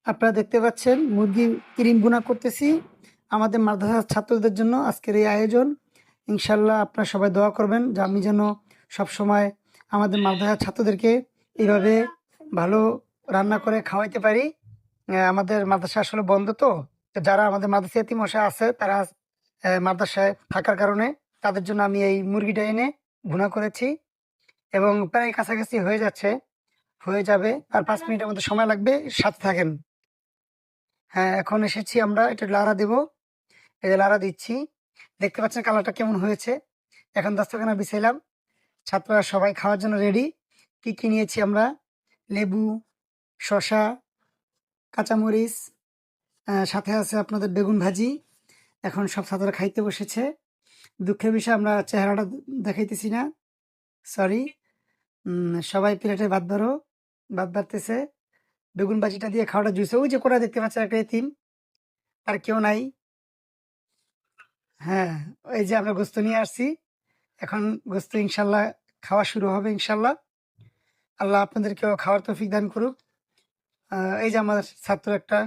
আপনারা দেখতে পাচ্ছেন মুরগি ক্রিম ভুনা করতেছি আমাদের মাদ্রাসার ছাত্রদের জন্য আজকের এই আয়োজন। ইনশাল্লাহ আপনারা সবাই দোয়া করবেন যে আমি যেন সবসময় আমাদের মাদ্রাসার ছাত্রদেরকে এইভাবে ভালো রান্না করে খাওয়াইতে পারি। আমাদের মাদ্রাসা আসলে বন্ধ তো, তো যারা আমাদের মাদ্রাসা এতিমশাই আছে তারা মাদ্রাসায় থাকার কারণে তাদের জন্য আমি এই মুরগিটা এনে ভুনা করেছি এবং প্রায় কাছাকাছি হয়ে যাচ্ছে, হয়ে যাবে। আর ৫ মিনিটের মতো সময় লাগবে, সাথে থাকেন। হ্যাঁ, এখন এসেছি আমরা এটা লাড়া দেব। এই যে লাড়া দিচ্ছি। দেখতে পাচ্ছেন কালারটা কেমন হয়েছে? এখন দস্তরখানা বিছাইলাম। ছাত্ররা সবাই খাওয়ার জন্য রেডি। কি, কি নিয়েছি আমরা? লেবু, শসা, কাঁচামরিচ, সাথে আছে আপনাদের বেগুন ভাজি। এখন সব ছাত্ররা খাইতে বসেছে। দুঃখের বিষয় আমরা চেহারাটা দেখাইতেছি না। সরি। সবাই প্লেটে ভাত বাড়ো, ভাত বাড়তেছে। বেগুন ভাজিটা দিয়ে খাওয়াটা জুইছে। ওই যে কোণায় দেখতে পাচ্ছেন একটা এতিম, তার কেউ নাই। হ্যাঁ, এই যে আমরা গোস্ত নিয়ে আসছি। এখন গোস্ত ইনশাল্লাহ খাওয়া শুরু হবে ইনশাল্লাহ। আল্লাহ আপনাদেরকেও খাওয়ার তৌফিক দান করুক। এই যে আমার ছাত্র একটা